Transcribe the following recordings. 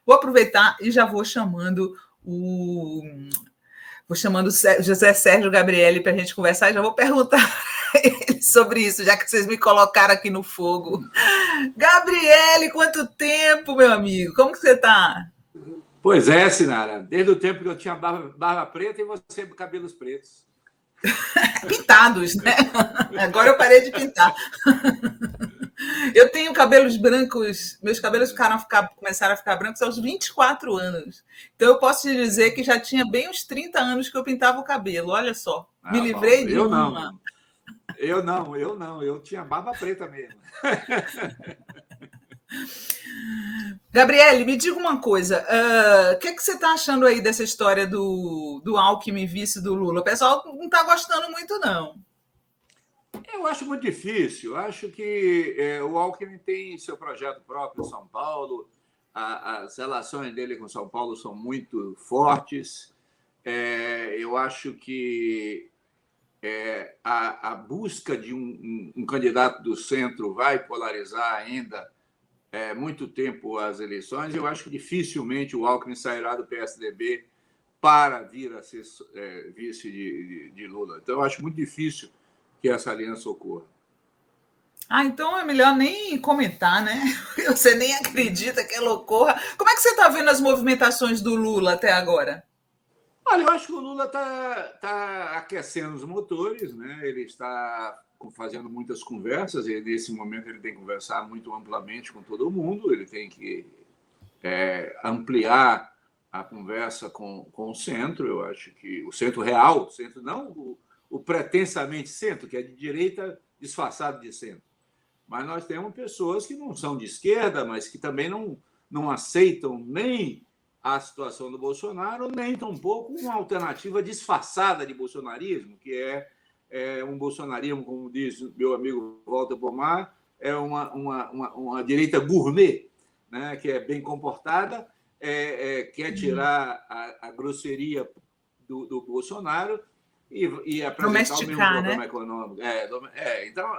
Vou aproveitar e já vou chamando o José Sérgio Gabrielli para a gente conversar e já vou perguntar sobre isso, já que vocês me colocaram aqui no fogo. Gabrielli, quanto tempo, meu amigo? Como que você está? Pois é, Sinara. Desde o tempo que eu tinha barba preta e você cabelos pretos. Pintados, né? Agora eu parei de pintar. Eu tenho cabelos brancos, meus cabelos começaram a ficar brancos aos 24 anos. Então eu posso te dizer que já tinha bem uns 30 anos que eu pintava o cabelo. Olha só, me livrei de uma. Eu não. Eu tinha barba preta mesmo. Gabriele, me diga uma coisa. O que você está achando aí dessa história do Alckmin vice do Lula? O pessoal não está gostando muito, não. Eu acho muito difícil. Eu acho que o Alckmin tem seu projeto próprio em São Paulo. As relações dele com São Paulo são muito fortes. Eu acho que a busca de um candidato do centro vai polarizar ainda muito tempo as eleições. Eu acho que dificilmente o Alckmin sairá do PSDB para vir a ser vice de Lula. Então, eu acho muito difícil que essa aliança ocorra. Então é melhor nem comentar, né? Você nem acredita que ela ocorra. Como é que você está vendo as movimentações do Lula até agora? Olha, eu acho que o Lula está aquecendo os motores, né? Ele está fazendo muitas conversas, e nesse momento ele tem que conversar muito amplamente com todo mundo, ele tem que ampliar a conversa com o centro. Eu acho que o centro real, o centro não o pretensamente centro, que é de direita disfarçado de centro. Mas nós temos pessoas que não são de esquerda, mas que também não aceitam nem a situação do Bolsonaro, nem tampouco uma alternativa disfarçada de bolsonarismo, que é um bolsonarismo, como diz meu amigo Walter Pomar, é uma direita gourmet, né, que é bem comportada, quer tirar a grosseria do Bolsonaro e apresentar o mesmo programa, né, econômico. Então,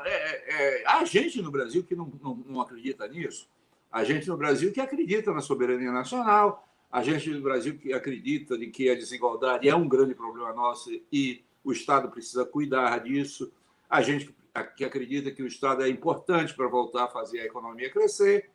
a gente no Brasil que não acredita nisso, a gente no Brasil que acredita na soberania nacional, a gente no Brasil que acredita de que a desigualdade é um grande problema nosso e o Estado precisa cuidar disso, a gente que acredita que o Estado é importante para voltar a fazer a economia crescer,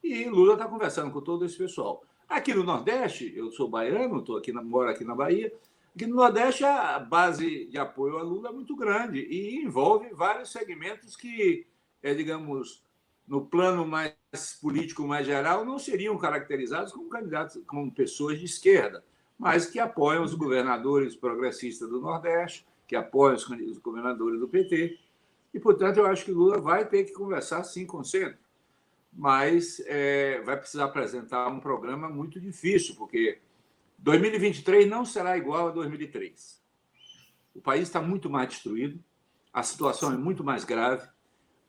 e Lula está conversando com todo esse pessoal. Aqui no Nordeste, eu sou baiano, moro aqui na Bahia, aqui no Nordeste a base de apoio a Lula é muito grande e envolve vários segmentos que, digamos, no plano mais político mais geral, não seriam caracterizados como candidatos, como pessoas de esquerda, mas que apoiam os governadores progressistas do Nordeste, que apoiam os governadores do PT. E, portanto, eu acho que Lula vai ter que conversar, sim, com o centro, mas vai precisar apresentar um programa muito difícil, porque 2023 não será igual a 2003. O país está muito mais destruído, a situação é muito mais grave,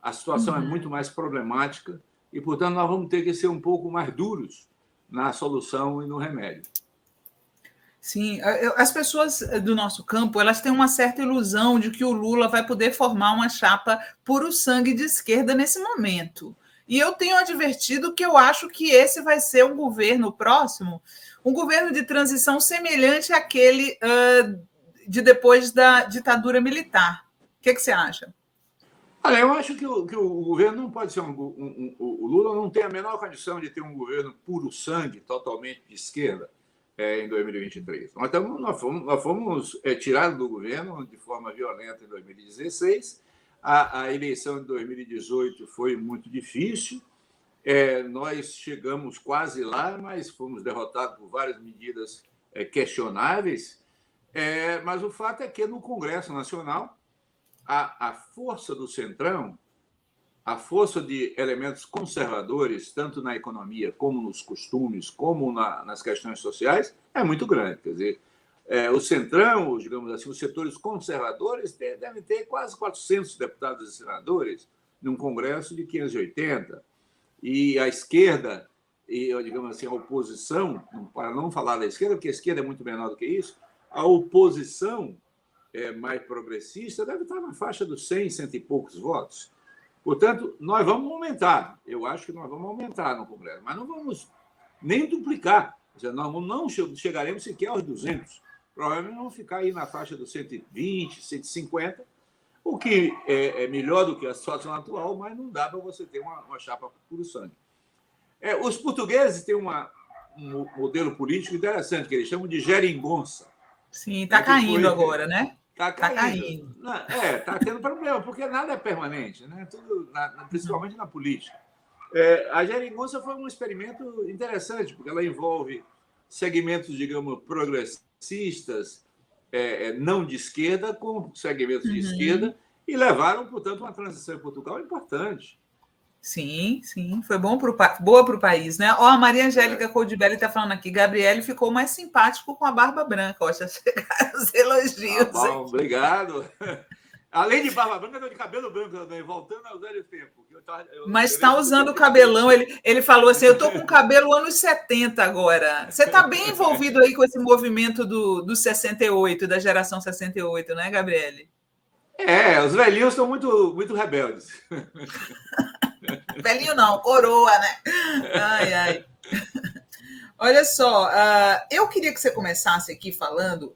a situação é muito mais problemática e, portanto, nós vamos ter que ser um pouco mais duros na solução e no remédio. Sim, as pessoas do nosso campo, elas têm uma certa ilusão de que o Lula vai poder formar uma chapa puro sangue de esquerda nesse momento. E eu tenho advertido que eu acho que esse vai ser um governo próximo, um governo de transição semelhante àquele de depois da ditadura militar. O que você acha? Olha, eu acho que o governo não pode ser o Lula não tem a menor condição de ter um governo puro sangue, totalmente de esquerda, em 2023. Nós fomos tirados do governo de forma violenta em 2016. A eleição de 2018 foi muito difícil. Nós chegamos quase lá, mas fomos derrotados por várias medidas questionáveis. Mas o fato é que no Congresso Nacional, a força do Centrão, a força de elementos conservadores, tanto na economia como nos costumes, como nas questões sociais, é muito grande. Quer dizer, o Centrão, digamos assim, os setores conservadores devem ter quase 400 deputados e senadores num Congresso de 580. E a esquerda, digamos assim, a oposição, para não falar da esquerda, porque a esquerda é muito menor do que isso, a oposição mais progressista deve estar na faixa dos 100, cento e poucos votos. Portanto, nós vamos aumentar. Eu acho que nós vamos aumentar no Congresso, mas não nem duplicar. Ou seja, nós não chegaremos sequer aos 200. Provavelmente vamos ficar aí na faixa dos 120, 150, o que é melhor do que a situação atual, mas não dá para você ter uma chapa puro sangue. Os portugueses têm um modelo político interessante, que eles chamam de geringonça. Sim, está caindo agora, né? Está caindo. Está tendo problema, porque nada é permanente, né? Tudo, principalmente na política. A geringonça foi um experimento interessante, porque ela envolve segmentos, digamos, progressistas, não de esquerda, com segmentos de esquerda, e levaram, portanto, uma transição em Portugal importante. Sim, foi boa para o país, né? A Maria Angélica Coldibelli está falando aqui, Gabriele ficou mais simpático com a barba branca. Já chegaram os elogios. Bom, obrigado. Além de barba branca, estou de cabelo branco também, voltando ao velho tempo. Mas está usando o cabelão. Ele falou assim, eu estou com cabelo anos 70 agora. Você está bem envolvido aí com esse movimento do 68, da geração 68, né, Gabriele? Os velhinhos estão muito, muito rebeldes. Velhinho não, coroa, né? Ai. Olha só, eu queria que você começasse aqui falando,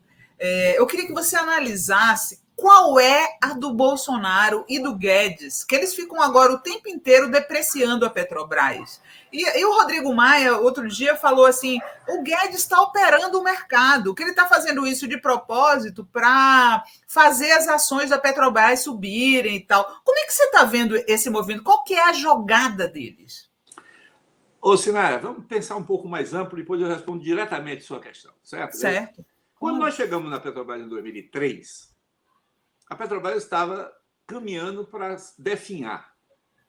eu queria que você analisasse qual é a do Bolsonaro e do Guedes, que eles ficam agora o tempo inteiro depreciando a Petrobras. E o Rodrigo Maia, outro dia, falou assim, o Guedes está operando o mercado, que ele está fazendo isso de propósito para fazer as ações da Petrobras subirem e tal. Como é que você está vendo esse movimento? Qual que é a jogada deles? Ô, Sinara, vamos pensar um pouco mais amplo e depois eu respondo diretamente a sua questão, certo? Certo. Quando nós chegamos na Petrobras em 2003, a Petrobras estava caminhando para definhar.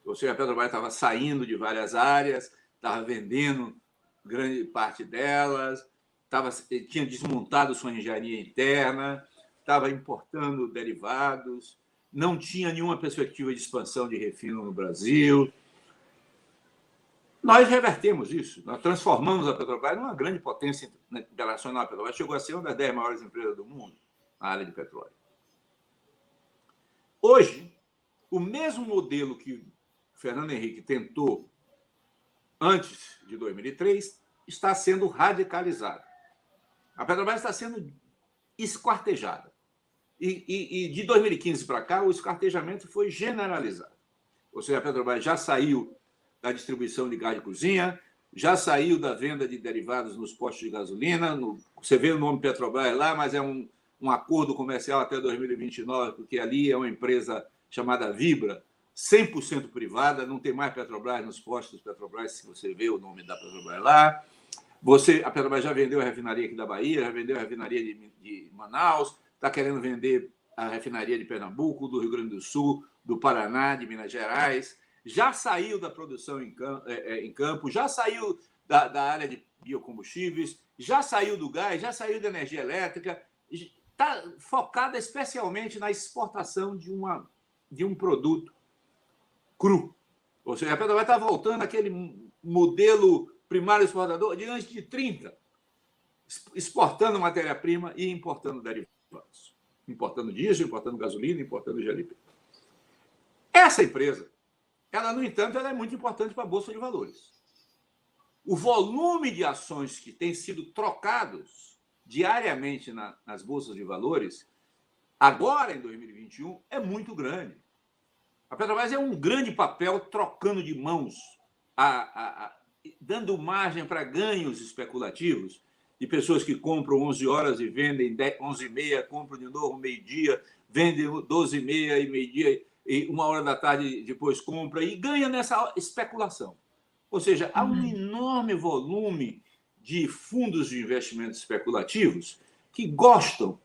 Ou seja, a Petrobras estava saindo de várias áreas, estava vendendo grande parte delas, tinha desmontado sua engenharia interna, estava importando derivados, não tinha nenhuma perspectiva de expansão de refino no Brasil. Nós revertemos isso, nós transformamos a Petrobras numa grande potência internacional. A Petrobras chegou a ser uma das 10 maiores empresas do mundo na área de petróleo. Hoje, o mesmo modelo que o Fernando Henrique tentou antes de 2003 está sendo radicalizado. A Petrobras está sendo esquartejada. E de 2015 para cá, o esquartejamento foi generalizado. Ou seja, a Petrobras já saiu da distribuição de gás de cozinha, já saiu da venda de derivados nos postos de gasolina. Você vê o nome Petrobras lá, mas é um acordo comercial até 2029, porque ali é uma empresa chamada Vibra, 100% privada, não tem mais Petrobras nos postos Petrobras, se você vê o nome da Petrobras lá. A Petrobras já vendeu a refinaria aqui da Bahia, já vendeu a refinaria de Manaus, está querendo vender a refinaria de Pernambuco, do Rio Grande do Sul, do Paraná, de Minas Gerais, já saiu da produção em campo, já saiu da área de biocombustíveis, já saiu do gás, já saiu da energia elétrica, está focada especialmente na exportação de um produto cru. Ou seja, a Petrobras está voltando àquele modelo primário exportador de antes de 30, exportando matéria-prima e importando derivados. Importando diesel, importando gasolina, importando GLP. Essa empresa, no entanto, ela é muito importante para a Bolsa de Valores. O volume de ações que tem sido trocados diariamente nas bolsas de valores, agora em 2021, é muito grande. A Petrobras é um grande papel trocando de mãos, dando margem para ganhos especulativos de pessoas que compram 11 horas e vendem 11h30, compram de novo meio-dia, vendem 12h30 e meio-dia, e 1h da tarde depois compra e ganha nessa especulação. Ou seja, há um enorme volume de fundos de investimentos especulativos que gostam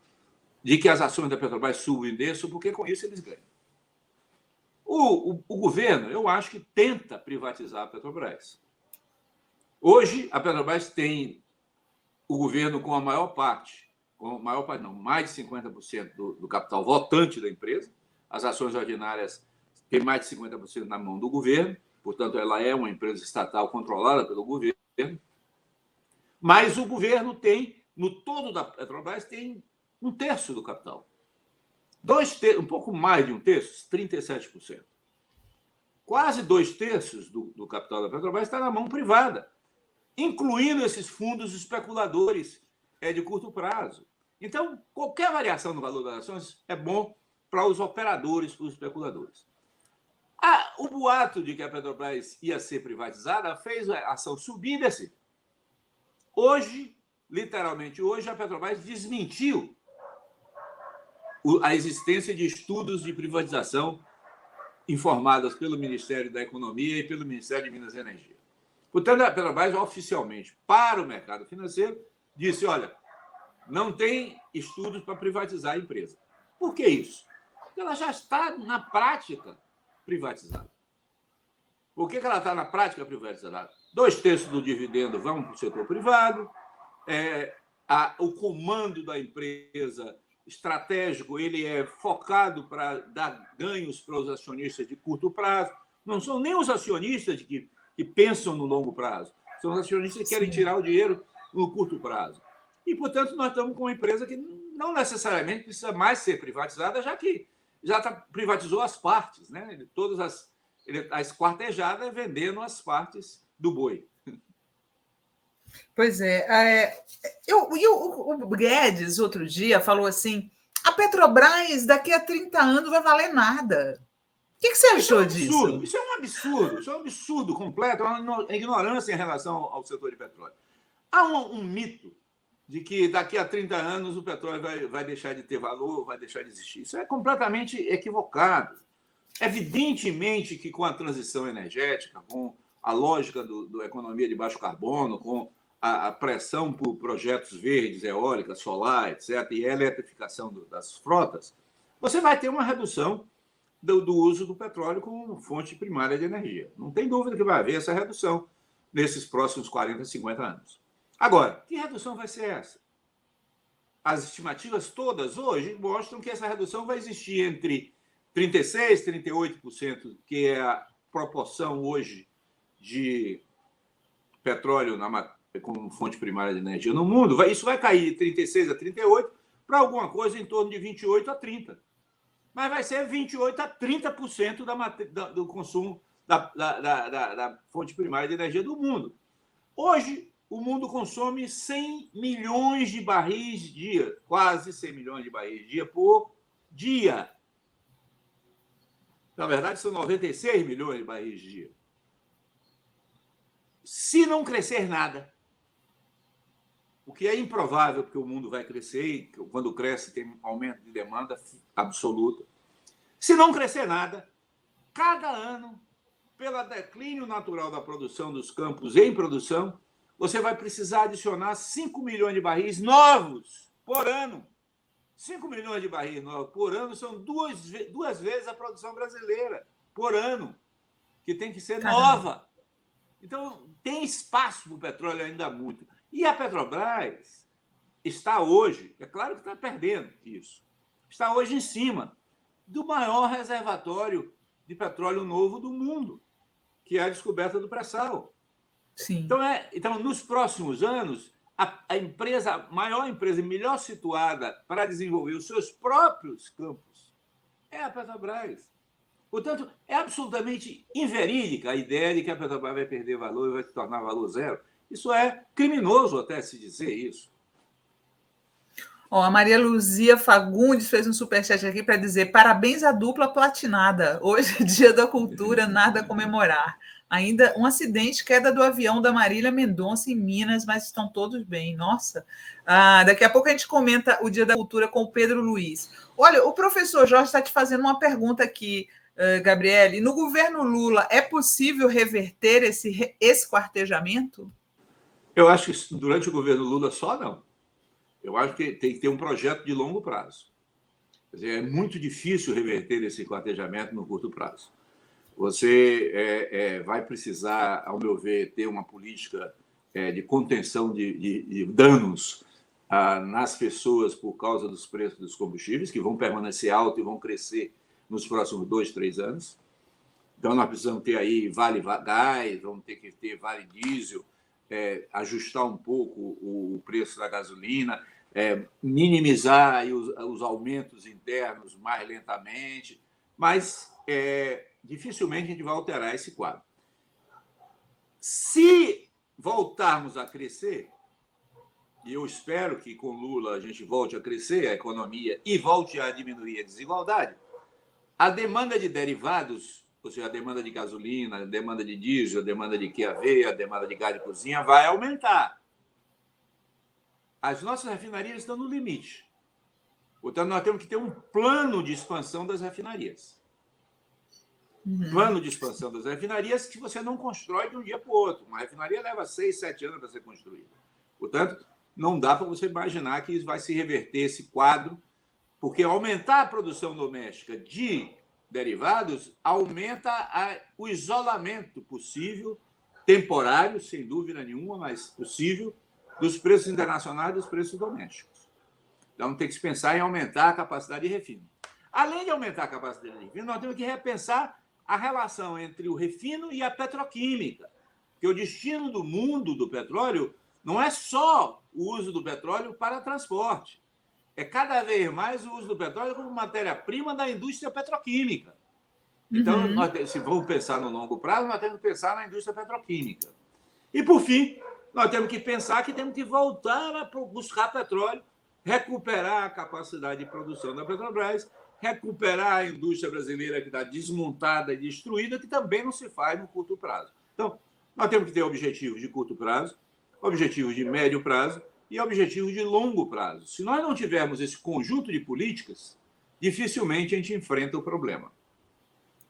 de que as ações da Petrobras subam e desçam, porque com isso eles ganham. O governo, eu acho que tenta privatizar a Petrobras. Hoje, a Petrobras tem o governo com a maior parte, mais de 50% do capital votante da empresa. As ações ordinárias têm mais de 50% na mão do governo, portanto, ela é uma empresa estatal controlada pelo governo. Mas o governo tem, no todo da Petrobras, tem 1/3 do capital. Um pouco mais de 1/3, 37%. Quase 2/3 do capital da Petrobras está na mão privada. incluindo esses fundos especuladores de curto prazo. Então, qualquer variação no valor das ações é bom para os operadores, para os especuladores. O boato de que a Petrobras ia ser privatizada fez a ação subir e descer. Hoje, literalmente hoje, a Petrobras desmentiu a existência de estudos de privatização informados pelo Ministério da Economia e pelo Ministério de Minas e Energia. Portanto, a Petrobras oficialmente, para o mercado financeiro, disse, olha, não tem estudos para privatizar a empresa. Por que isso? Porque ela já está, na prática, privatizada. Por que ela está na prática privatizada? 2/3 do dividendo vão para o setor privado, o comando da empresa estratégico ele é focado para dar ganhos para os acionistas de curto prazo. Não são nem os acionistas que pensam no longo prazo, são os acionistas que querem tirar o dinheiro no curto prazo. E, portanto, nós estamos com uma empresa que não necessariamente precisa mais ser privatizada, já que já privatizou as partes, né? Todas a esquartejada vendendo as partes do boi. Pois é. O Guedes, outro dia, falou assim, a Petrobras daqui a 30 anos vai valer nada. O que você achou disso? Isso é um absurdo completo, é uma ignorância em relação ao setor de petróleo. Há um mito de que daqui a 30 anos o petróleo vai deixar de ter valor, vai deixar de existir. Isso é completamente equivocado. Evidentemente que com a transição energética, com a lógica da economia de baixo carbono, com a pressão por projetos verdes, eólica, solar, etc., e a eletrificação das frotas, você vai ter uma redução do uso do petróleo como fonte primária de energia. Não tem dúvida que vai haver essa redução nesses próximos 40, 50 anos. Agora, que redução vai ser essa? As estimativas todas hoje mostram que essa redução vai existir entre 36% e 38%, que é a proporção hoje de petróleo como fonte primária de energia no mundo. Isso vai cair de 36% a 38% para alguma coisa em torno de 28% a 30%. Mas vai ser 28% a 30% do consumo da fonte primária de energia do mundo. Hoje, o mundo consome 100 milhões de barris dia, quase 100 milhões de barris dia por dia. Na verdade, são 96 milhões de barris dia. Se não crescer nada, o que é improvável, porque o mundo vai crescer, e quando cresce tem um aumento de demanda absoluta. Se não crescer nada, cada ano, pelo declínio natural da produção dos campos em produção, você vai precisar adicionar 5 milhões de barris novos por ano. 5 milhões de barris novos por ano são duas vezes a produção brasileira por ano, que tem que ser nova. Então, tem espaço para o petróleo ainda muito. E a Petrobras está hoje, é claro que está perdendo isso, está hoje em cima do maior reservatório de petróleo novo do mundo, que é a descoberta do pré-sal. Sim. Então, nos próximos anos, a maior empresa, melhor situada para desenvolver os seus próprios campos é a Petrobras. Portanto, é absolutamente inverídica a ideia de que a Petrobras vai perder valor e vai se tornar valor zero. Isso é criminoso até se dizer isso. A Maria Luzia Fagundes fez um superchat aqui para dizer parabéns à dupla platinada. Hoje é dia da cultura, nada a comemorar. Ainda um acidente, queda do avião da Marília Mendonça em Minas, mas estão todos bem. Nossa, daqui a pouco a gente comenta o dia da cultura com o Pedro Luiz. Olha, o professor Jorge está te fazendo uma pergunta aqui, Gabriele. No governo Lula, é possível reverter esse esquartejamento? Eu acho que durante o governo Lula só não. Eu acho que tem que ter um projeto de longo prazo. Quer dizer, é muito difícil reverter esse esquartejamento no curto prazo. Você vai precisar, ao meu ver, ter uma política de contenção de danos nas pessoas por causa dos preços dos combustíveis, que vão permanecer altos e vão crescer nos próximos 2, 3 anos. Então, nós precisamos ter aí vale gás, vamos ter que ter vale diesel, ajustar um pouco o preço da gasolina, minimizar aí os aumentos internos mais lentamente, mas dificilmente a gente vai alterar esse quadro. Se voltarmos a crescer, e eu espero que com Lula a gente volte a crescer a economia e volte a diminuir a desigualdade, a demanda de derivados, ou seja, a demanda de gasolina, a demanda de diesel, a demanda de QAV, a demanda de gás de cozinha vai aumentar. As nossas refinarias estão no limite. Portanto, nós temos que ter um plano de expansão das refinarias. Plano de expansão das refinarias que você não constrói de um dia para o outro. Uma refinaria leva 6, 7 anos para ser construída. Portanto, não dá para você imaginar que vai se reverter esse quadro, porque aumentar a produção doméstica de derivados aumenta o isolamento possível, temporário, sem dúvida nenhuma, mas possível, dos preços internacionais e dos preços domésticos. Então, tem que se pensar em aumentar a capacidade de refino. Além de aumentar a capacidade de refino, nós temos que repensar a relação entre o refino e a petroquímica, porque o destino do mundo do petróleo não é só o uso do petróleo para transporte, é cada vez mais o uso do petróleo como matéria-prima da indústria petroquímica. Então, se vamos pensar no longo prazo, nós temos que pensar na indústria petroquímica. E, por fim, nós temos que pensar que temos que voltar a buscar petróleo, recuperar a capacidade de produção da Petrobras, recuperar a indústria brasileira que está desmontada e destruída, que também não se faz no curto prazo. Então, nós temos que ter objetivos de curto prazo, objetivos de médio prazo e objetivos de longo prazo. Se nós não tivermos esse conjunto de políticas, dificilmente a gente enfrenta o problema.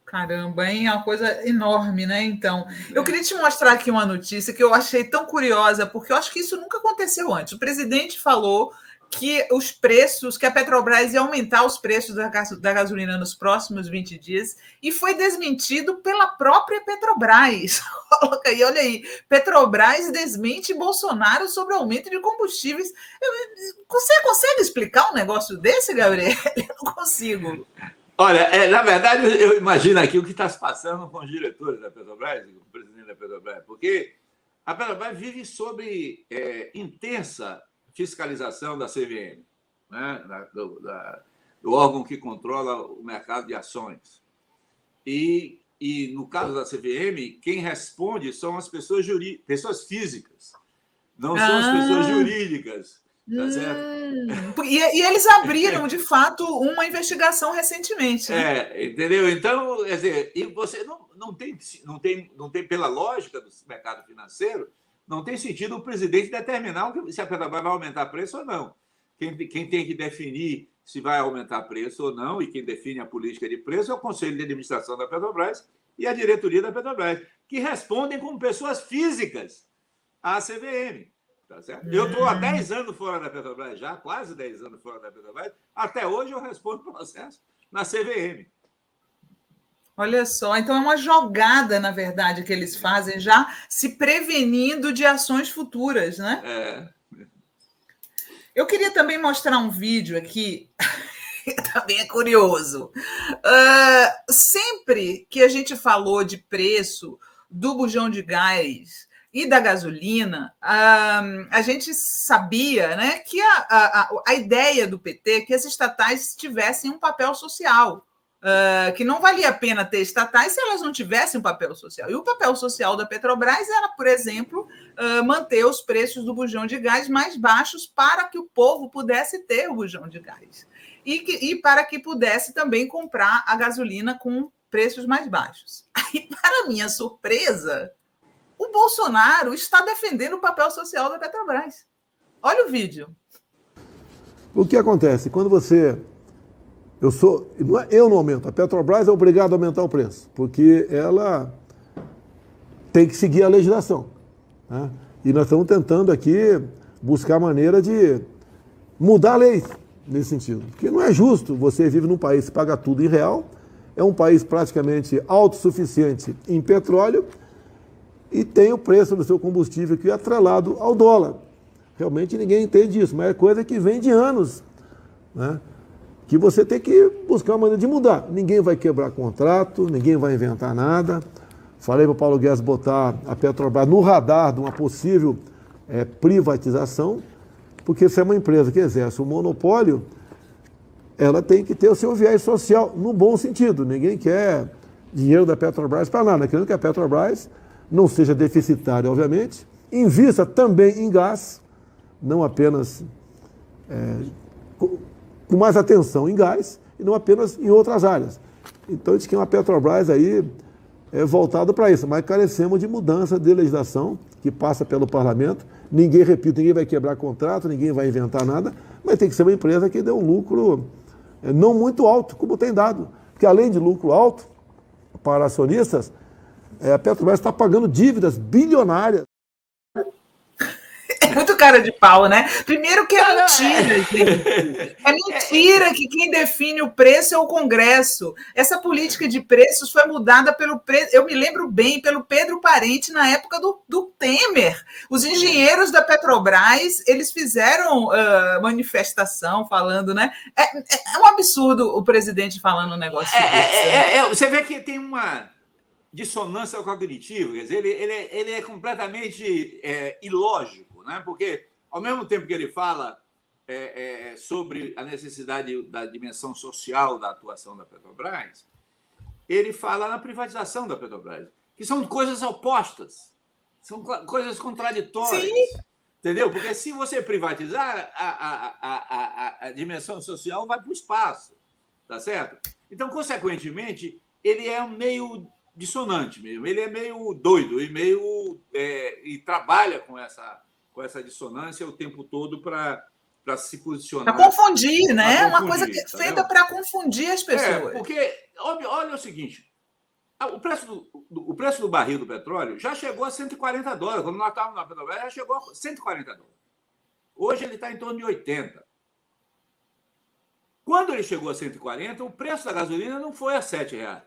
Caramba, hein? É uma coisa enorme, né? Então, eu queria te mostrar aqui uma notícia que eu achei tão curiosa, porque eu acho que isso nunca aconteceu antes. O presidente falou que os preços, que a Petrobras ia aumentar os preços da gasolina nos próximos 20 dias, e foi desmentido pela própria Petrobras. Coloca aí, olha aí. Petrobras desmente Bolsonaro sobre aumento de combustíveis. Você consegue explicar um negócio desse, Gabriel? Eu não consigo. Olha, na verdade, eu imagino aqui o que está se passando com os diretores da Petrobras, com o presidente da Petrobras, porque a Petrobras vive sob intensa fiscalização da CVM, né? Do órgão que controla o mercado de ações. E no caso da CVM, quem responde são as pessoas físicas, não são as pessoas jurídicas. Tá certo? E eles abriram, de fato, uma investigação recentemente. Né? Entendeu? Então, quer dizer, e você não tem, pela lógica do mercado financeiro, não tem sentido o presidente determinar se a Petrobras vai aumentar preço ou não. Quem tem que definir se vai aumentar preço ou não, e quem define a política de preço é o Conselho de Administração da Petrobras e a diretoria da Petrobras, que respondem como pessoas físicas à CVM. Tá certo? Eu estou há 10 anos fora da Petrobras, já quase 10 anos fora da Petrobras. Até hoje eu respondo processo na CVM. Olha só, então é uma jogada, na verdade, que eles fazem, já se prevenindo de ações futuras, né? Eu queria também mostrar um vídeo aqui, que também é curioso. Sempre que a gente falou de preço do bujão de gás e da gasolina, a gente sabia, né, que a ideia do PT é que as estatais tivessem um papel social, que não valia a pena ter estatais se elas não tivessem um papel social. E o papel social da Petrobras era, por exemplo, manter os preços do bujão de gás mais baixos para que o povo pudesse ter o bujão de gás. E para que pudesse também comprar a gasolina com preços mais baixos. Aí, para minha surpresa, o Bolsonaro está defendendo o papel social da Petrobras. Olha o vídeo. O que acontece? Quando você... Eu não aumento. A Petrobras é obrigada a aumentar o preço, porque ela tem que seguir a legislação. Né? E nós estamos tentando aqui buscar maneira de mudar a lei nesse sentido. Porque não é justo, você vive num país que paga tudo em real, é um país praticamente autossuficiente em petróleo e tem o preço do seu combustível aqui atrelado ao dólar. Realmente ninguém entende isso, mas é coisa que vem de anos, né? Que você tem que buscar uma maneira de mudar. Ninguém vai quebrar contrato, ninguém vai inventar nada. Falei para o Paulo Guedes botar a Petrobras no radar de uma possível privatização, porque se é uma empresa que exerce um monopólio, ela tem que ter o seu viés social, no bom sentido. Ninguém quer dinheiro da Petrobras para nada, querendo que a Petrobras não seja deficitária, obviamente, invista também em gás, não apenas com mais atenção em gás e não apenas em outras áreas. Então, a gente quer uma Petrobras aí voltada para isso, mas carecemos de mudança de legislação que passa pelo parlamento. Ninguém, repito, ninguém vai quebrar contrato, ninguém vai inventar nada, mas tem que ser uma empresa que dê um lucro não muito alto, como tem dado. Porque além de lucro alto para acionistas, a Petrobras está pagando dívidas bilionárias. É muito cara de pau, né? Primeiro que é mentira, gente. É mentira que quem define o preço é o Congresso. Essa política de preços foi mudada eu me lembro bem, pelo Pedro Parente na época do Temer. Os engenheiros da Petrobras, eles fizeram manifestação falando, né? É um absurdo o presidente falando um negócio desse. Você vê que tem uma dissonância cognitiva, quer dizer, ele é completamente ilógico, né? Porque, ao mesmo tempo que ele fala sobre a necessidade da dimensão social da atuação da Petrobras, ele fala na privatização da Petrobras, que são coisas opostas, são coisas contraditórias. Sim. Entendeu? Porque se você privatizar, a dimensão social vai para o espaço, tá certo? Então, consequentemente, ele é meio dissonante mesmo, ele é meio doido e trabalha com essa dissonância o tempo todo para se posicionar. Para confundir, né? Uma coisa que é feita para confundir as pessoas. Porque, olha o seguinte, o preço do barril do petróleo já chegou a $140. Quando nós estávamos na Petrobras, já chegou a $140. Hoje ele está em torno de 80. Quando ele chegou a 140, o preço da gasolina não foi a R$7.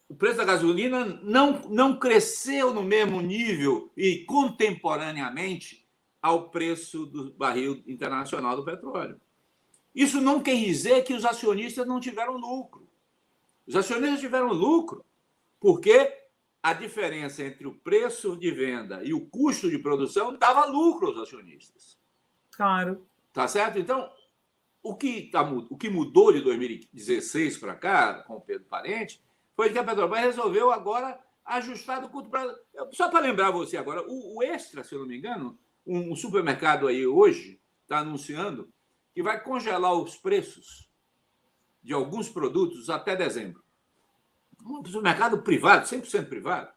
O preço da gasolina não cresceu no mesmo nível e contemporaneamente ao preço do barril internacional do petróleo. Isso não quer dizer que os acionistas não tiveram lucro. Os acionistas tiveram lucro porque a diferença entre o preço de venda e o custo de produção dava lucro aos acionistas. Claro. Tá certo? Então, o que mudou de 2016 para cá, com o Pedro Parente, foi que a Petrobras resolveu agora ajustar do curto prazo. Só para lembrar você agora, o Extra, se eu não me engano, um supermercado aí hoje está anunciando que vai congelar os preços de alguns produtos até dezembro. Um supermercado privado, 100% privado.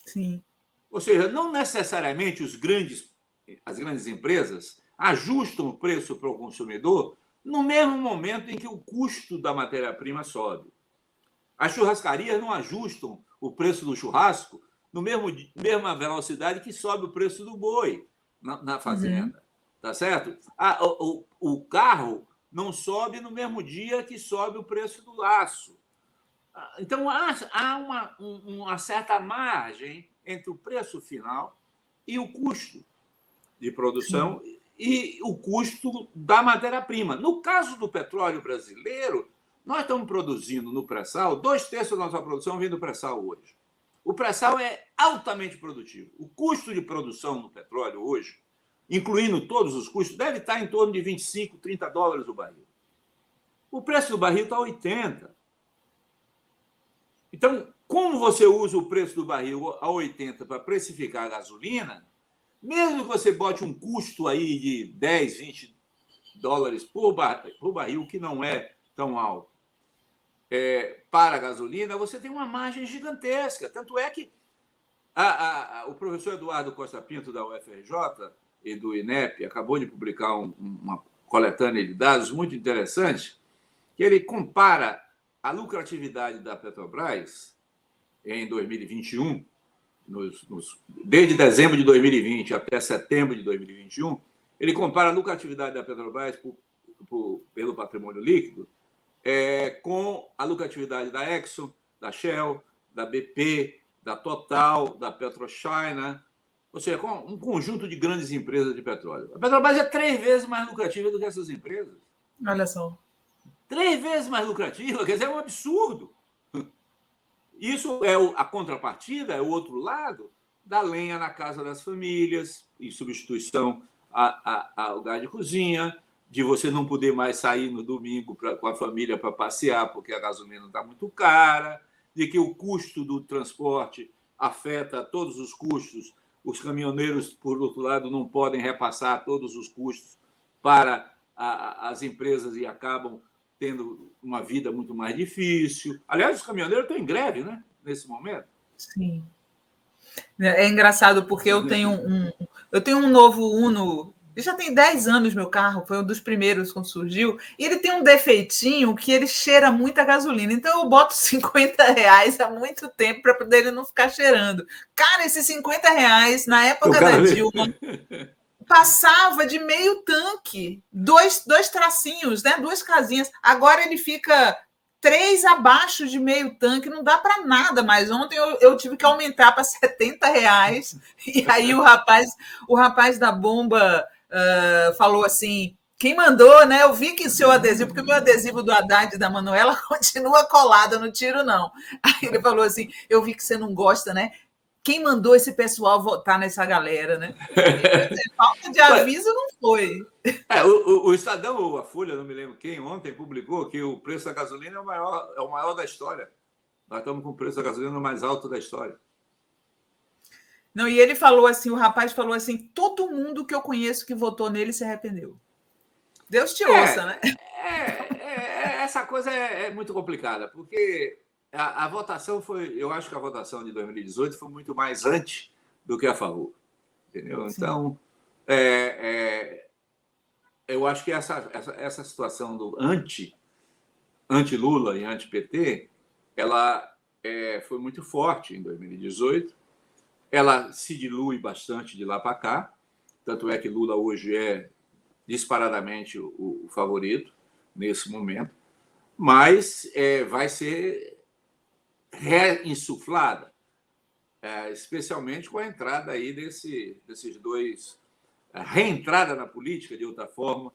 Sim. Ou seja, não necessariamente as grandes empresas ajustam o preço para o consumidor no mesmo momento em que o custo da matéria-prima sobe. As churrascarias não ajustam o preço do churrasco no mesma velocidade que sobe o preço do boi na fazenda. Tá certo? O carro não sobe no mesmo dia que sobe o preço do aço. Então, há uma certa margem entre o preço final e o custo de produção e o custo da matéria-prima. No caso do petróleo brasileiro, nós estamos produzindo no pré-sal, 2/3 da nossa produção vem do pré-sal hoje. O pré-sal é altamente produtivo. O custo de produção do petróleo hoje, incluindo todos os custos, deve estar em torno de $25, $30 o barril. O preço do barril está a 80. Então, como você usa o preço do barril a 80 para precificar a gasolina, mesmo que você bote um custo aí de $10, $20 por barril, que não é tão alto, para a gasolina, você tem uma margem gigantesca. Tanto é que o professor Eduardo Costa Pinto, da UFRJ e do INEP, acabou de publicar uma coletânea de dados muito interessante, que ele compara a lucratividade da Petrobras em 2021, desde dezembro de 2020 até setembro de 2021, ele compara a lucratividade da Petrobras pelo patrimônio líquido com a lucratividade da Exxon, da Shell, da BP, da Total, da PetroChina, ou seja, com um conjunto de grandes empresas de petróleo. A Petrobras é 3 vezes mais lucrativa do que essas empresas. Olha só. 3 vezes mais lucrativa, quer dizer, é um absurdo. Isso é a contrapartida, é o outro lado da lenha na casa das famílias, em substituição ao gás de cozinha, de você não poder mais sair no domingo com a família para passear porque a gasolina está muito cara, de que o custo do transporte afeta todos os custos. Os caminhoneiros, por outro lado, não podem repassar todos os custos para as empresas e acabam tendo uma vida muito mais difícil. Aliás, os caminhoneiros estão em greve, né, nesse momento. Sim. É engraçado porque eu tenho um novo Uno. Já tem 10 anos meu carro, foi um dos primeiros quando surgiu, e ele tem um defeitinho que ele cheira muita gasolina. Então eu boto R$50 há muito tempo para poder ele não ficar cheirando. Cara, esses R$50 na época da Dilma passava de meio tanque, dois tracinhos, né? 2 casinhas. Agora ele fica 3 abaixo de meio tanque, não dá para nada mais. Ontem eu tive que aumentar para R$70. E aí o rapaz da bomba falou assim: quem mandou, né? Eu vi que o seu adesivo, porque o meu adesivo do Haddad e da Manuela continua colado, eu não tiro, não. Aí ele falou assim: eu vi que você não gosta, né? Quem mandou esse pessoal votar nessa galera, né? Falta de aviso não foi. O Estadão ou a Folha, não me lembro quem, ontem publicou que o preço da gasolina é o maior da história. Nós estamos com o preço da gasolina mais alto da história. Não, e ele falou assim, o rapaz falou assim, todo mundo que eu conheço que votou nele se arrependeu. Deus te ouça, né? Essa coisa é muito complicada, porque a votação eu acho que a votação de 2018 foi muito mais anti do que a favor, entendeu? Sim. Então, eu acho que essa situação do anti-Lula e anti-PT, ela foi muito forte em 2018. Ela se dilui bastante de lá para cá, tanto é que Lula hoje é disparadamente o favorito nesse momento, mas vai ser reinsuflada, especialmente com a entrada aí desses dois, a reentrada na política, de outra forma,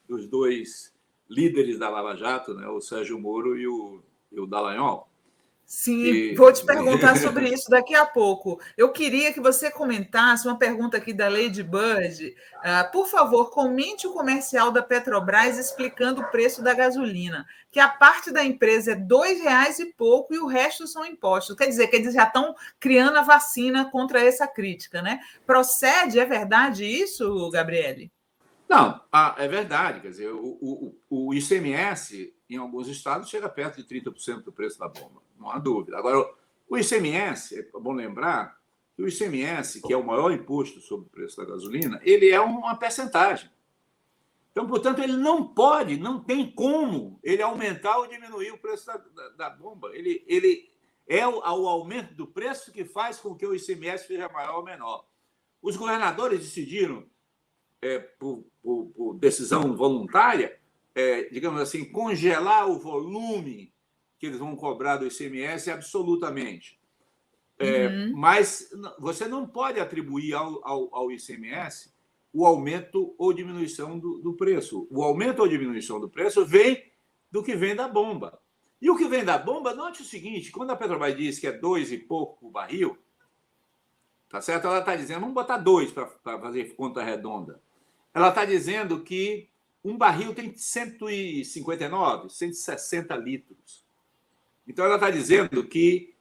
dos dois líderes da Lava Jato, né, o Sérgio Moro e o Dallagnol. Sim, vou te perguntar sobre isso daqui a pouco. Eu queria que você comentasse uma pergunta aqui da Lady Bird. Por favor, comente o comercial da Petrobras explicando o preço da gasolina, que a parte da empresa é R$2 e pouco e o resto são impostos. Quer dizer, que eles já estão criando a vacina contra essa crítica, né? Procede? É verdade isso, Gabriele? Não, é verdade. Quer dizer, o ICMS, em alguns estados, chega perto de 30% do preço da bomba, não há dúvida. Agora, o ICMS, é bom lembrar que o ICMS, que é o maior imposto sobre o preço da gasolina, ele é uma percentagem. Então, portanto, ele não tem como ele aumentar ou diminuir o preço da bomba. Ele é o aumento do preço que faz com que o ICMS seja maior ou menor. Os governadores decidiram, por decisão voluntária, digamos assim, congelar o volume que eles vão cobrar do ICMS absolutamente. Mas você não pode atribuir ao ICMS o aumento ou diminuição do preço. O aumento ou diminuição do preço vem do que vem da bomba. E o que vem da bomba, note o seguinte, quando a Petrobras diz que é 2 e pouco por barril, tá certo? Ela está dizendo, vamos botar 2 para fazer conta redonda. Ela está dizendo que um barril tem 159, 160 litros. Então, ela está dizendo que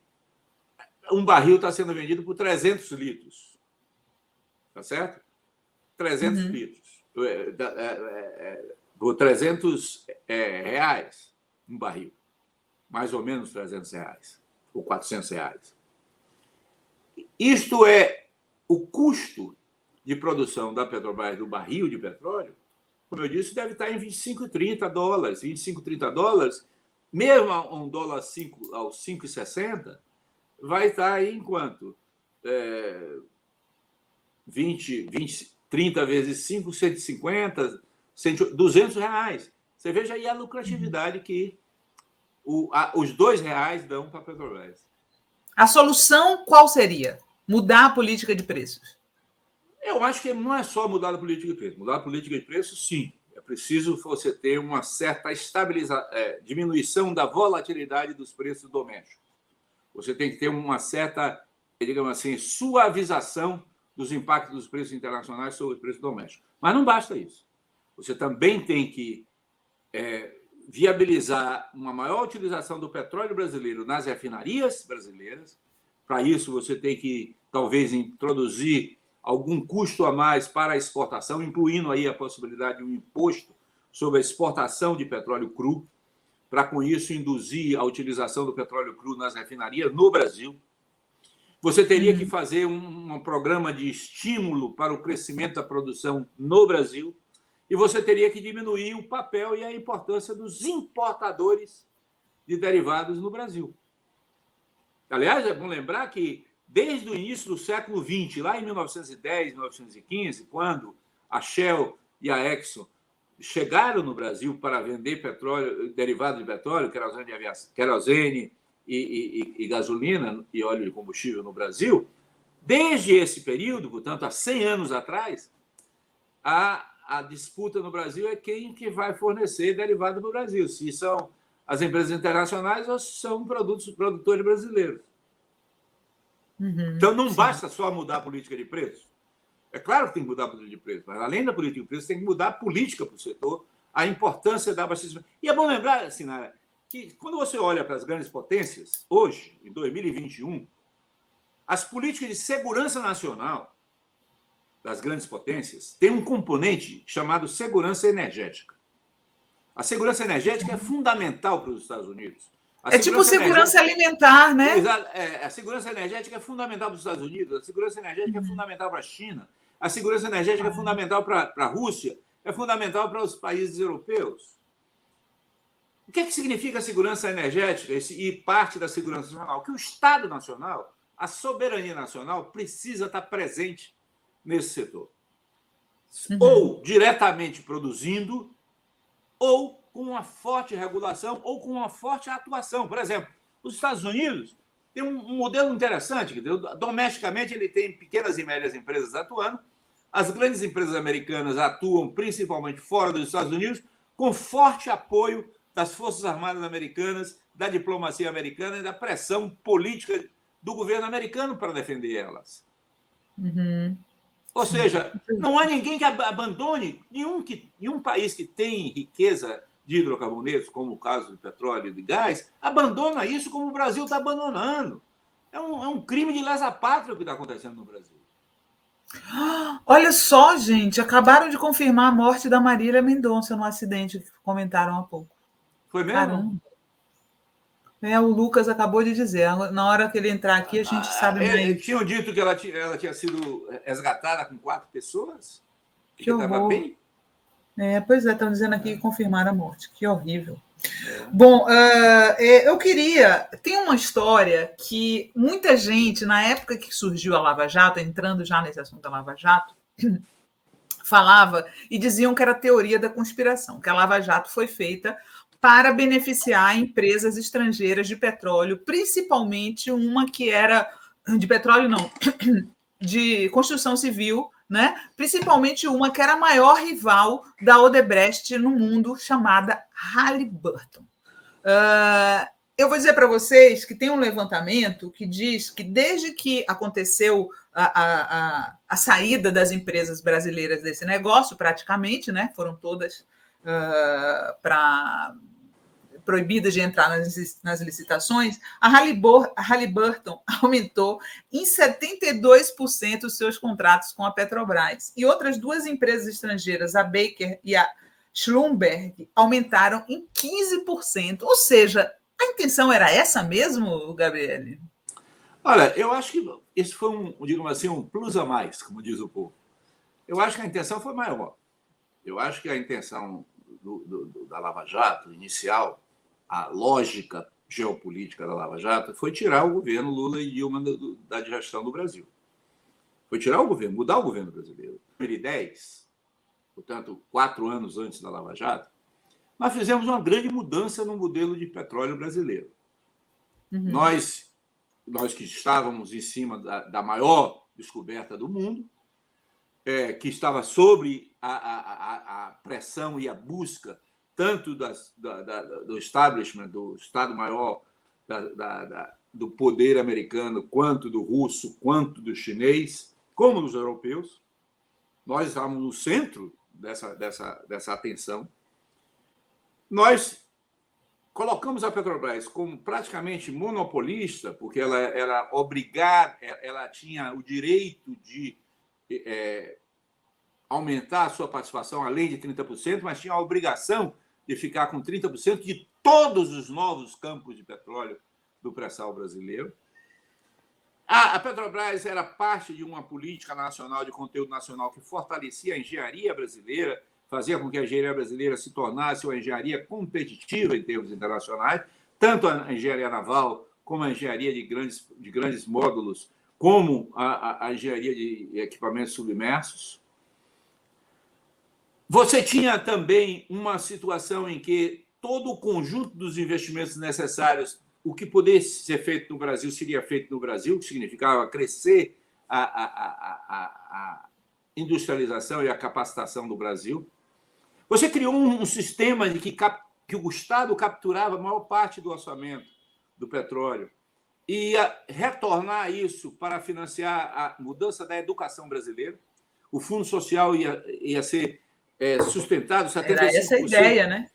um barril está sendo vendido por 300 litros. Tá certo? 300 litros. Por 300 reais um barril. Mais ou menos 300 reais. Ou 400 reais. Isto é o custo de produção da Petrobras do barril de petróleo, como eu disse, deve estar em 25 e 30 dólares. 25 e 30 dólares, mesmo a $1 aos 5,60, vai estar aí em quanto? 30 vezes 5, 150, 200 reais. Você veja aí a lucratividade que os R$2 dão para a Petrobras. A solução qual seria? Mudar a política de preços? Eu acho que não é só mudar a política de preço. Mudar a política de preço, sim. É preciso você ter uma certa diminuição da volatilidade dos preços domésticos. Você tem que ter uma certa, digamos assim, suavização dos impactos dos preços internacionais sobre os preços domésticos. Mas não basta isso. Você também tem que viabilizar uma maior utilização do petróleo brasileiro nas refinarias brasileiras, para isso você tem que, talvez, introduzir algum custo a mais para a exportação, incluindo aí a possibilidade de um imposto sobre a exportação de petróleo cru, para, com isso, induzir a utilização do petróleo cru nas refinarias no Brasil. Você teria que fazer um programa de estímulo para o crescimento da produção no Brasil e você teria que diminuir o papel e a importância dos importadores de derivados no Brasil. Aliás, é bom lembrar que, desde o início do século XX, lá em 1910, 1915, quando a Shell e a Exxon chegaram no Brasil para vender petróleo, derivado de petróleo, querosene e gasolina e óleo de combustível no Brasil, desde esse período, portanto, há 100 anos atrás, a disputa no Brasil é quem que vai fornecer derivado para o Brasil, se são as empresas internacionais ou se são produtores brasileiros. Então, não basta só mudar a política de preço. É claro que tem que mudar a política de preço, mas, além da política de preço, tem que mudar a política para o setor, a importância da abastecimento. E é bom lembrar, Sinara, que quando você olha para as grandes potências, hoje, em 2021, as políticas de segurança nacional das grandes potências têm um componente chamado segurança energética. A segurança energética é fundamental para os Estados Unidos. É tipo segurança alimentar, né? A segurança energética é fundamental para os Estados Unidos, a segurança energética é fundamental para a China, a segurança energética é fundamental para a Rússia, é fundamental para os países europeus. O que é que significa a segurança energética e parte da segurança nacional? Que o Estado Nacional, a soberania nacional, precisa estar presente nesse setor. Ou diretamente produzindo, ou com uma forte regulação, ou com uma forte atuação. Por exemplo, os Estados Unidos têm um modelo interessante. Domesticamente, ele tem pequenas e médias empresas atuando. As grandes empresas americanas atuam principalmente fora dos Estados Unidos, com forte apoio das Forças Armadas Americanas, da diplomacia americana e da pressão política do governo americano para defender elas. Ou seja, não há ninguém que abandone, nenhum país que tem riqueza de hidrocarbonetos, como o caso do petróleo e do gás, abandona isso como o Brasil está abandonando. É um crime de lesa pátria o que está acontecendo no Brasil. Olha só, gente, acabaram de confirmar a morte da Marília Mendonça no acidente que comentaram há pouco. Foi mesmo? Caramba. O Lucas acabou de dizer. Na hora que ele entrar aqui, a gente sabe mais. Tinham dito que ela tinha sido resgatada com 4 pessoas? Que horror. Bem? Pois é, estão dizendo aqui que confirmaram a morte. Que horrível. Bom, eu queria... Tem uma história que muita gente, na época que surgiu a Lava Jato, entrando já nesse assunto da Lava Jato, falava e diziam que era teoria da conspiração, que a Lava Jato foi feita para beneficiar empresas estrangeiras de petróleo, principalmente uma que era... De petróleo, não. De construção civil, né? Principalmente uma que era a maior rival da Odebrecht no mundo, chamada Halliburton. Eu vou dizer para vocês que tem um levantamento que diz que desde que aconteceu a saída das empresas brasileiras desse negócio, praticamente, né? Foram todas proibidas de entrar nas licitações, a Halliburton aumentou em 72% os seus contratos com a Petrobras. E outras 2 empresas estrangeiras, a Baker e a Schlumberg, aumentaram em 15%. Ou seja, a intenção era essa mesmo, Gabriele? Olha, eu acho que isso foi digamos assim, um plus a mais, como diz o povo. Eu acho que a intenção foi maior. Eu acho que a intenção da Lava Jato, inicial, a lógica geopolítica da Lava Jato, foi tirar o governo Lula e Dilma da gestão do Brasil. Foi tirar o governo, mudar o governo brasileiro. Em 2010, portanto, 4 anos antes da Lava Jato, nós fizemos uma grande mudança no modelo de petróleo brasileiro. Nós que estávamos em cima da maior descoberta do mundo, que estava sobre a pressão e a busca tanto do establishment, do Estado-Maior, do poder americano, quanto do russo, quanto do chinês, como dos europeus. Nós estávamos no centro dessa atenção. Nós colocamos a Petrobras como praticamente monopolista, porque ela era obrigada, ela tinha o direito de aumentar a sua participação além de 30%, mas tinha a obrigação de ficar com 30% de todos os novos campos de petróleo do pré-sal brasileiro. A Petrobras era parte de uma política nacional de conteúdo nacional que fortalecia a engenharia brasileira, fazia com que a engenharia brasileira se tornasse uma engenharia competitiva em termos internacionais, tanto a engenharia naval como a engenharia de grandes módulos, como a engenharia de equipamentos submersos. Você tinha também uma situação em que todo o conjunto dos investimentos necessários, o que pudesse ser feito no Brasil, seria feito no Brasil, que significava crescer a industrialização e a capacitação do Brasil. Você criou um sistema de que o Estado capturava a maior parte do orçamento do petróleo e ia retornar isso para financiar a mudança da educação brasileira. O Fundo Social ia ser sustentado, 75%. Era essa a ideia, né?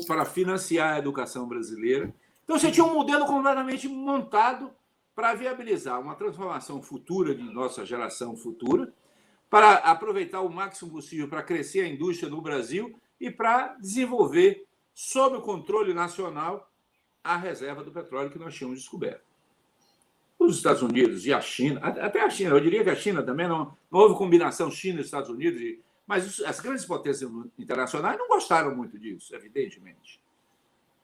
Para financiar a educação brasileira. Então, você tinha um modelo completamente montado para viabilizar uma transformação futura de nossa geração futura, para aproveitar o máximo possível para crescer a indústria no Brasil e para desenvolver, sob o controle nacional, a reserva do petróleo que nós tínhamos descoberto. Os Estados Unidos e a China, até a China, eu diria que a China também não houve combinação China e Estados Unidos, mas as grandes potências internacionais não gostaram muito disso, evidentemente.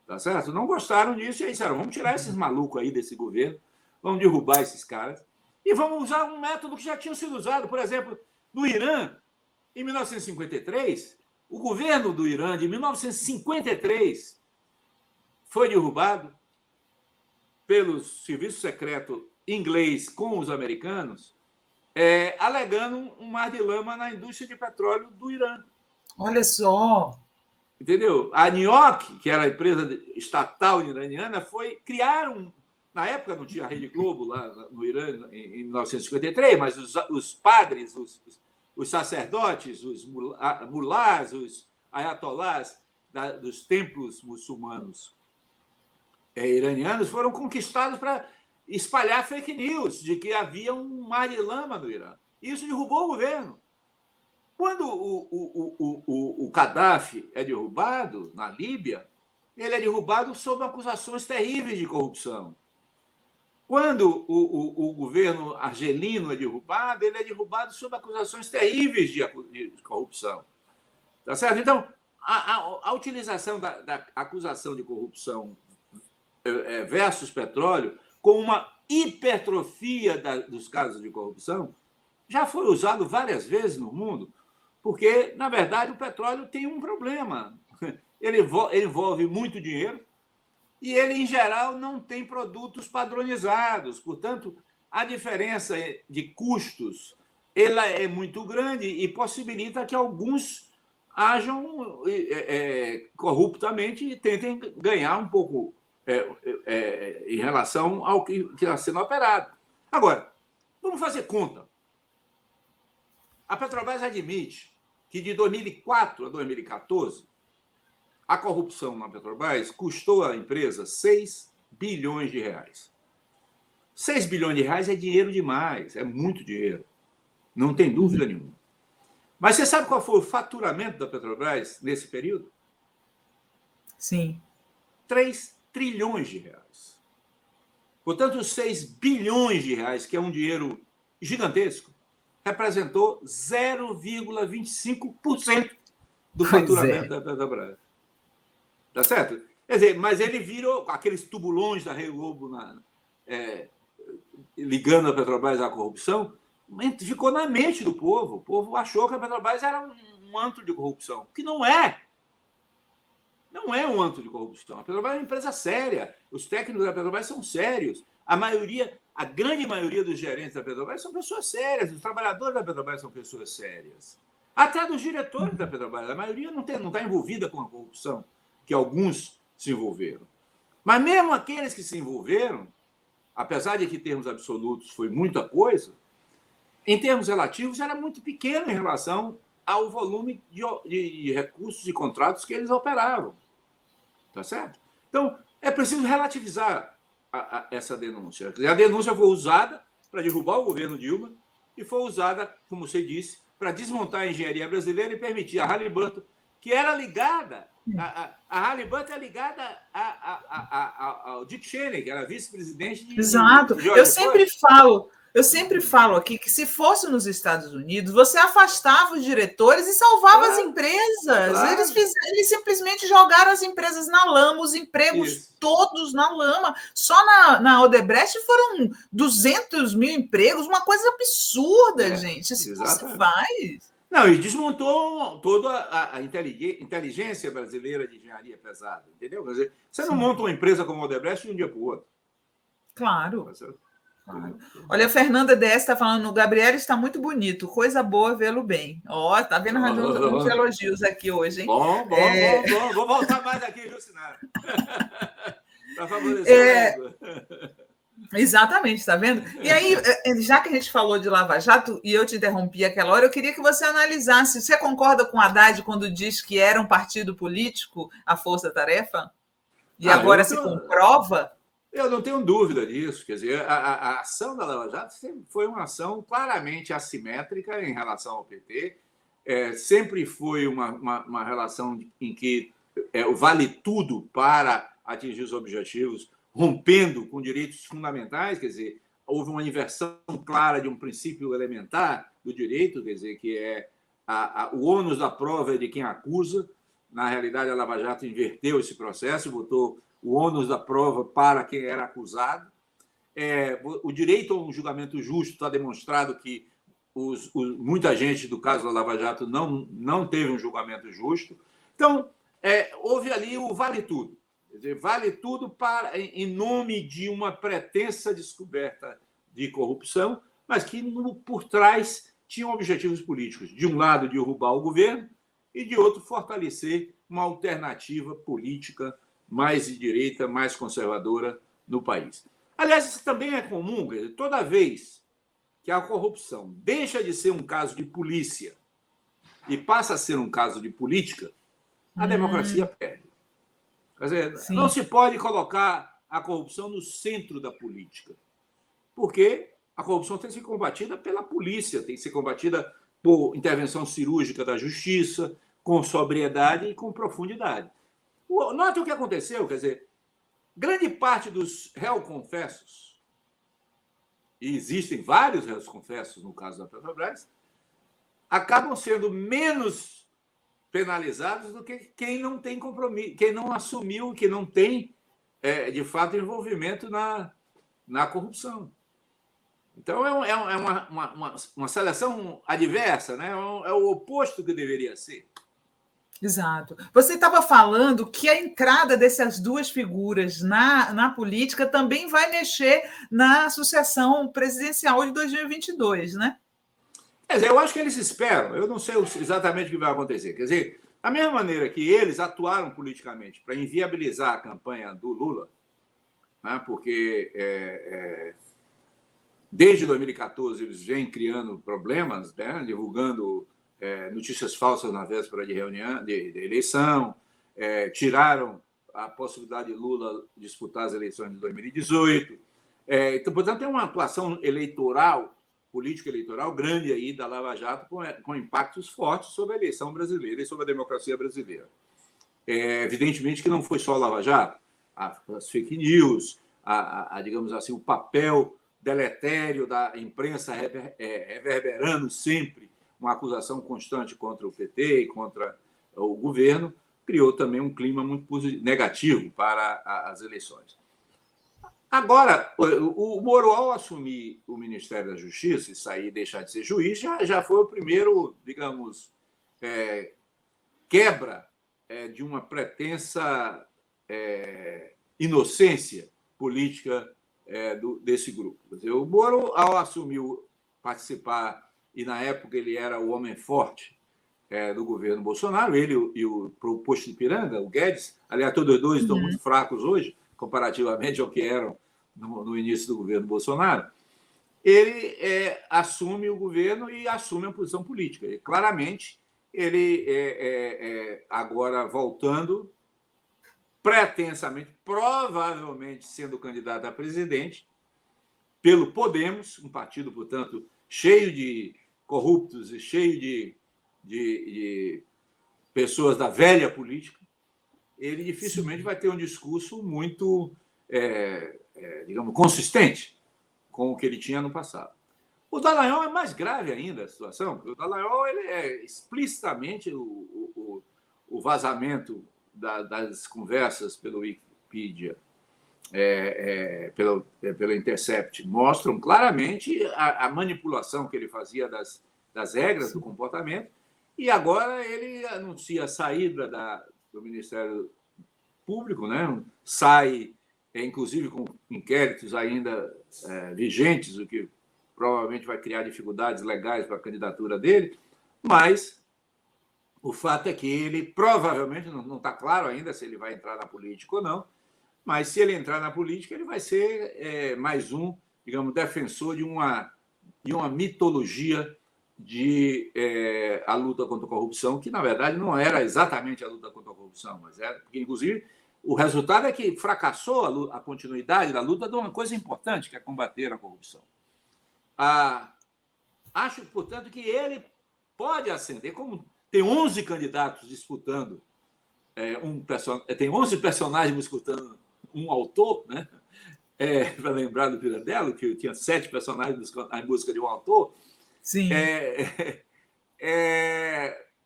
Tá certo? Não gostaram disso e aí disseram, vamos tirar esses malucos aí desse governo, vamos derrubar esses caras e vamos usar um método que já tinha sido usado. Por exemplo, no Irã, em 1953, o governo do Irã, de 1953, foi derrubado pelo serviço secreto inglês com os americanos, alegando um mar de lama na indústria de petróleo do Irã. Olha só! Entendeu? A NIOC, que era a empresa estatal iraniana, criaram. Na época não tinha a Rede Globo lá no Irã, em 1953, mas os padres, os sacerdotes, os mulás, os ayatolás dos templos muçulmanos iranianos foram conquistados para espalhar fake news de que havia um mar de lama no Irã. Isso derrubou o governo. Quando o Gaddafi é derrubado na Líbia, ele é derrubado sob acusações terríveis de corrupção. Quando o governo argelino é derrubado, ele é derrubado sob acusações terríveis de corrupção. Tá certo? Então, a utilização da acusação de corrupção versus petróleo com uma hipertrofia dos casos de corrupção já foi usado várias vezes no mundo, porque, na verdade, o petróleo tem um problema. Ele envolve muito dinheiro e ele, em geral, não tem produtos padronizados. Portanto, a diferença de custos ela é muito grande e possibilita que alguns ajam corruptamente e tentem ganhar um pouco em relação ao que está sendo operado. Agora, vamos fazer conta. A Petrobras admite que de 2004 a 2014, a corrupção na Petrobras custou à empresa 6 bilhões de reais. 6 bilhões de reais é dinheiro demais, é muito dinheiro. Não tem dúvida nenhuma. Mas você sabe qual foi o faturamento da Petrobras nesse período? Sim. 3 trilhões de reais. Portanto, os 6 bilhões de reais, que é um dinheiro gigantesco, representou 0,25% do faturamento da Petrobras. Tá certo? Quer dizer, mas ele virou aqueles tubulões da Rede Globo ligando a Petrobras à corrupção, ficou na mente do povo. O povo achou que a Petrobras era um antro de corrupção, que não é. Não é um antro de corrupção. A Petrobras é uma empresa séria. Os técnicos da Petrobras são sérios. A grande maioria dos gerentes da Petrobras são pessoas sérias. Os trabalhadores da Petrobras são pessoas sérias. Até dos diretores da Petrobras. A maioria não está envolvida com a corrupção, que alguns se envolveram. Mas mesmo aqueles que se envolveram, apesar de que em termos absolutos foi muita coisa, em termos relativos era muito pequeno em relação ao volume de recursos e contratos que eles operavam. Tá certo? Então, é preciso relativizar essa denúncia. A denúncia foi usada para derrubar o governo Dilma e foi usada, como você disse, para desmontar a engenharia brasileira e permitir a Halliburton, que era ligada, a Halliburton é ligada ao Dick Cheney, que era vice-presidente de Exato. George Bush. Eu sempre falo aqui que se fosse nos Estados Unidos, você afastava os diretores e salvava as empresas. Claro. Eles simplesmente jogaram as empresas na lama, os empregos todos na lama. Só na Odebrecht foram 200 mil empregos, uma coisa absurda, gente. Isso não se faz. Não, e desmontou toda a inteligência brasileira de engenharia pesada, entendeu? Quer dizer, você não monta uma empresa como a Odebrecht de um dia para o outro. Claro. Claro. Olha, a Fernanda DS está falando, o Gabriel está muito bonito, coisa boa vê-lo bem. Ó, tá vendo uns elogios aqui hoje, hein? Bom. Vou voltar mais aqui, viu, Sinara? Para favorecer Exatamente, está vendo? E aí, já que a gente falou de Lava Jato, e eu te interrompi aquela hora, eu queria que você analisasse. Você concorda com o Haddad quando diz que era um partido político, a Força Tarefa? E agora se comprova? Eu não tenho dúvida disso. Quer dizer, a ação da Lava Jato foi uma ação claramente assimétrica em relação ao PT. Sempre foi uma relação em que vale tudo para atingir os objetivos, rompendo com direitos fundamentais. Quer dizer, houve uma inversão clara de um princípio elementar do direito, quer dizer, que é o ônus da prova é de quem acusa. Na realidade, a Lava Jato inverteu esse processo, botou o ônus da prova para quem era acusado. O direito a um julgamento justo está demonstrado que muita gente do caso da Lava Jato não teve um julgamento justo. Então, houve ali o vale tudo. Quer dizer, vale tudo em nome de uma pretensa descoberta de corrupção, mas que por trás tinham objetivos políticos. De um lado, derrubar o governo, e de outro, fortalecer uma alternativa política mais de direita, mais conservadora no país. Aliás, isso também é comum. Quer dizer, toda vez que a corrupção deixa de ser um caso de polícia e passa a ser um caso de política, a democracia perde. Quer dizer, não se pode colocar a corrupção no centro da política, porque a corrupção tem que ser combatida pela polícia, tem que ser combatida por intervenção cirúrgica da justiça, com sobriedade e com profundidade. Note o que aconteceu, quer dizer, grande parte dos réus confessos, e existem vários réus confessos no caso da Petrobras, acabam sendo menos penalizados do que quem não tem compromisso, quem não assumiu, que não tem, de fato, envolvimento na corrupção. Então, é uma seleção adversa, né? É o oposto que deveria ser. Exato. Você estava falando que a entrada dessas duas figuras na política também vai mexer na sucessão presidencial de 2022, né? Quer dizer, eu acho que eles esperam. Eu não sei exatamente o que vai acontecer. Quer dizer, da mesma maneira que eles atuaram politicamente para inviabilizar a campanha do Lula, né, porque desde 2014 eles vêm criando problemas, né, divulgando notícias falsas na véspera de reunião, de eleição, tiraram a possibilidade de Lula disputar as eleições de 2018. Então, portanto, tem uma atuação eleitoral, político-eleitoral grande aí da Lava Jato, com impactos fortes sobre a eleição brasileira e sobre a democracia brasileira. Evidentemente que não foi só a Lava Jato, as fake news, digamos assim, o papel deletério da imprensa reverberando sempre uma acusação constante contra o PT e contra o governo, criou também um clima muito negativo para as eleições. Agora, o Moro, ao assumir o Ministério da Justiça e sair e deixar de ser juiz, já foi o primeiro, digamos, quebra de uma pretensa inocência política desse grupo. Quer dizer, o Moro, ao assumir, participar, e na época ele era o homem forte do governo Bolsonaro, ele e o posto de Ipiranga, o Guedes, aliás, todos os dois estão muito fracos hoje, comparativamente ao que eram no início do governo Bolsonaro. Ele assume o governo e assume a posição política. E, claramente, ele agora voltando pretensamente, provavelmente sendo candidato a presidente, pelo Podemos, um partido, portanto, cheio de corruptos e cheio de pessoas da velha política, ele dificilmente vai ter um discurso muito, digamos, consistente com o que ele tinha no passado. O Dallagnol é mais grave ainda a situação, porque o Dallagnol ele é explicitamente o vazamento das conversas pelo Wikipedia, pelo Intercept, mostram claramente a manipulação que ele fazia das regras do comportamento, e agora ele anuncia a saída do Ministério Público, né? Sai, inclusive com inquéritos ainda vigentes, o que provavelmente vai criar dificuldades legais para a candidatura dele, mas o fato é que ele provavelmente, não está claro ainda se ele vai entrar na política ou não, mas se ele entrar na política, ele vai ser mais um, digamos, defensor de uma mitologia a luta contra a corrupção, que, na verdade, não era exatamente a luta contra a corrupção, mas era, porque, inclusive, o resultado é que fracassou a continuidade da luta de uma coisa importante, que é combater a corrupção. Acho, portanto, que ele pode ascender, como tem 11 candidatos disputando, tem 11 personagens disputando um autor, né? Para lembrar do Pirandello, que tinha 7 personagens em busca de um autor. Sim.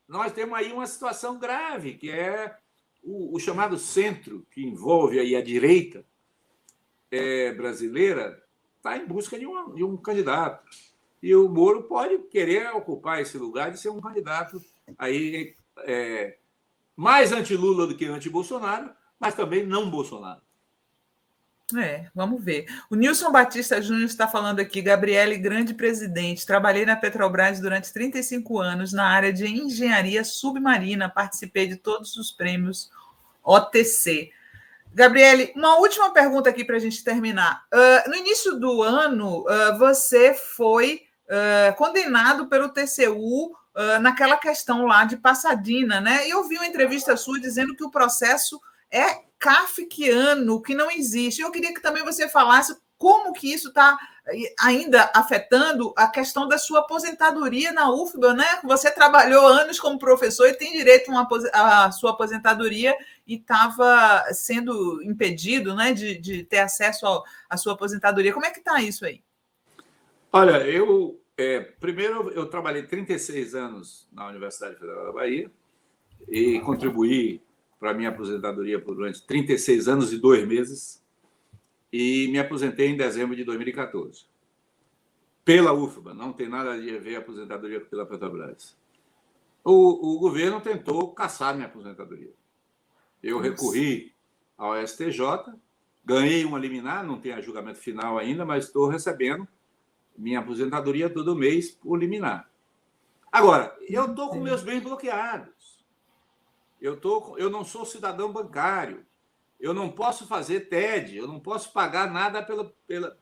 Nós temos aí uma situação grave, que é o chamado centro, que envolve aí a direita brasileira, está em busca de um candidato. E o Moro pode querer ocupar esse lugar de ser um candidato aí, mais anti-Lula do que anti-Bolsonaro, mas também não Bolsonaro. Vamos ver. O Nilson Batista Júnior está falando aqui, Gabriele, grande presidente, trabalhei na Petrobras durante 35 anos na área de engenharia submarina, participei de todos os prêmios OTC. Gabriele, uma última pergunta aqui para a gente terminar. No início do ano, você foi condenado pelo TCU naquela questão lá de Pasadena, né? E eu vi uma entrevista sua dizendo que o processo é kafkiano, que não existe. Eu queria que também você falasse como que isso está ainda afetando a questão da sua aposentadoria na UFBA, né? Você trabalhou anos como professor e tem direito à sua aposentadoria e estava sendo impedido, né, de ter acesso à sua aposentadoria. Como é que está isso aí? Olha, primeiro eu trabalhei 36 anos na Universidade Federal da Bahia e contribuí para a minha aposentadoria durante 36 anos e 2 meses e me aposentei em dezembro de 2014. Pela UFBA, não tem nada a ver a aposentadoria pela Petrobras. O governo tentou caçar minha aposentadoria. Eu recorri ao STJ, ganhei uma liminar, não tem julgamento final ainda, mas estou recebendo minha aposentadoria todo mês por liminar. Agora, eu estou com meus bens bloqueados. Eu não sou cidadão bancário. Eu não posso fazer TED, eu não posso pagar nada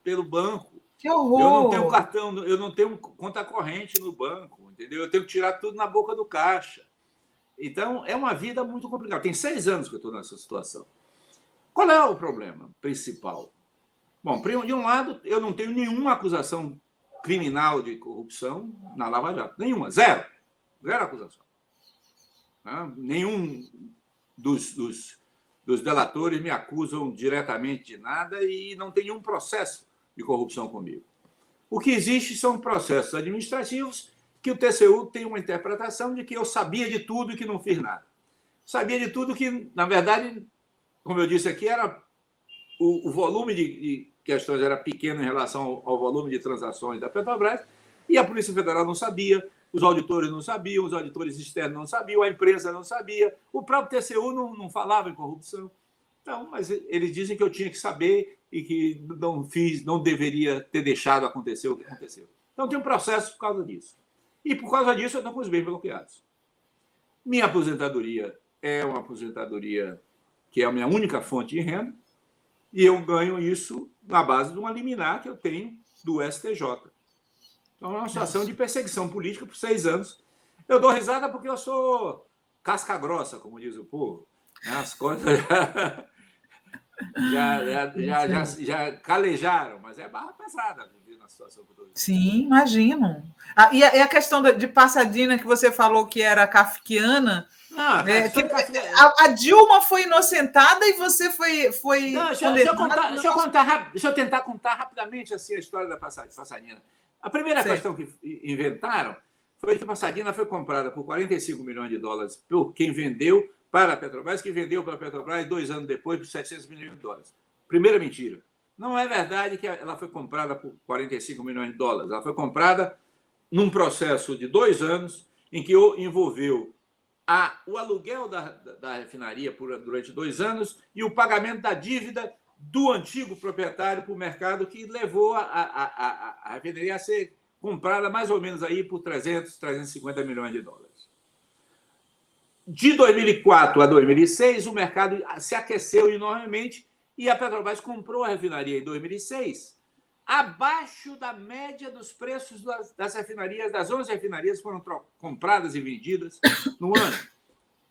pelo banco. Que horror! Eu não tenho cartão, eu não tenho conta corrente no banco, entendeu? Eu tenho que tirar tudo na boca do caixa. Então, é uma vida muito complicada. Tem 6 anos que eu estou nessa situação. Qual é o problema principal? Bom, de um lado, eu não tenho nenhuma acusação criminal de corrupção na Lava Jato. Nenhuma. Zero acusação. Nenhum dos delatores me acusam diretamente de nada e não tem nenhum processo de corrupção comigo. O que existe são processos administrativos que o TCU tem uma interpretação de que eu sabia de tudo e que não fiz nada. Sabia de tudo que, na verdade, como eu disse aqui, era o volume de questões era pequeno em relação ao volume de transações da Petrobras e a Polícia Federal não sabia, os auditores não sabiam, os auditores externos não sabiam, a imprensa não sabia, o próprio TCU não falava em corrupção. Então, mas eles dizem que eu tinha que saber e que não deveria ter deixado acontecer o que aconteceu. Então, tem um processo por causa disso. E, por causa disso, eu estou com os bens bloqueados. Minha aposentadoria é uma aposentadoria que é a minha única fonte de renda e eu ganho isso na base de uma liminar que eu tenho do STJ. Então, é uma situação de perseguição política por 6 anos. Eu dou risada porque eu sou casca grossa, como diz o povo. As contas já calejaram, mas é barra pesada viver na situação que eu estou vivendo. Sim, imagino. E a questão de Pasadena, que você falou que era kafkiana, a Dilma foi inocentada e você foi não, deixa eu tentar contar rapidamente assim, a história da Pasadena. A primeira questão que inventaram foi que Pasadena foi comprada por 45 milhões de dólares por quem vendeu para a Petrobras, que vendeu para a Petrobras 2 anos depois por 700 milhões de dólares. Primeira mentira. Não é verdade que ela foi comprada por 45 milhões de dólares. Ela foi comprada num processo de 2 anos em que envolveu o aluguel da refinaria durante 2 anos e o pagamento da dívida do antigo proprietário para o mercado, que levou a refinaria a ser comprada mais ou menos aí por 350 milhões de dólares. De 2004 a 2006, o mercado se aqueceu enormemente e a Petrobras comprou a refinaria em 2006, abaixo da média dos preços das refinarias, das 11 refinarias que foram compradas e vendidas no ano.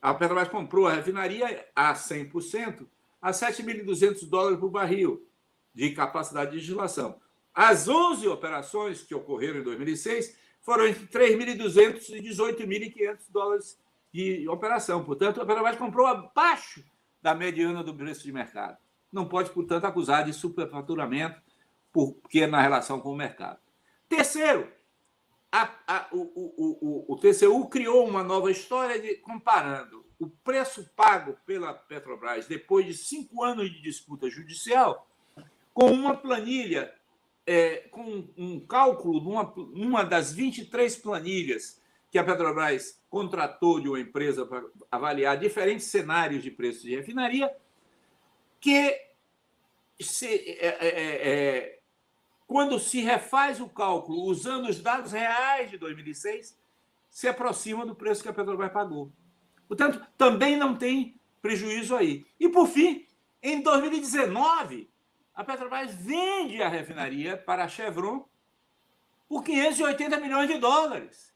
A Petrobras comprou a refinaria a 100%, a $7.200 por barril de capacidade de destilação. As 11 operações que ocorreram em 2006 foram entre $3.200 e $18.500 de operação. Portanto, a Petrobras comprou abaixo da mediana do preço de mercado. Não pode, portanto, acusar de superfaturamento porque é na relação com o mercado. Terceiro, o TCU criou uma nova história comparando o preço pago pela Petrobras depois de 5 anos de disputa judicial com uma planilha, com um cálculo de uma das 23 planilhas que a Petrobras contratou de uma empresa para avaliar diferentes cenários de preços de refinaria, que quando se refaz o cálculo usando os dados reais de 2006, se aproxima do preço que a Petrobras pagou. Portanto, também não tem prejuízo aí. E, por fim, em 2019, a Petrobras vende a refinaria para a Chevron por 580 milhões de dólares.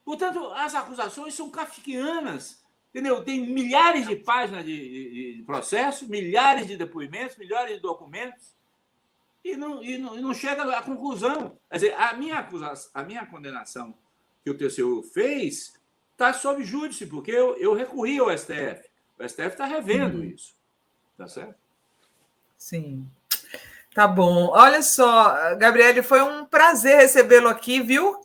Portanto, as acusações são kafkianas, entendeu? Tem milhares de páginas de processo, milhares de depoimentos, milhares de documentos, e não chega à conclusão. Quer dizer, a minha condenação que o TCU fez está sob júdice, porque eu recorri ao STF. O STF está revendo isso. Tá certo? Sim. Tá bom. Olha só, Gabriele, foi um prazer recebê-lo aqui, viu?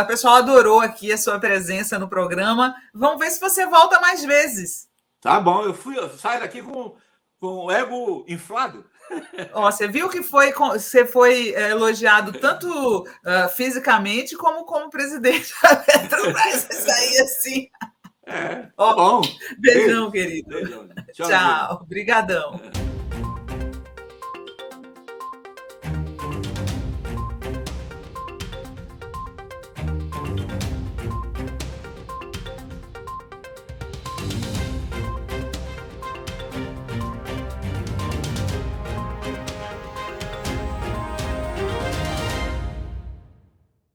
O pessoal adorou aqui a sua presença no programa. Vamos ver se você volta mais vezes. Tá bom, eu saio daqui com o ego inflado. Você viu que você foi elogiado tanto fisicamente como presidente da Petrobras. Isso aí, assim. Bom. Beijão, querido. Beijão. Tchau. Obrigadão.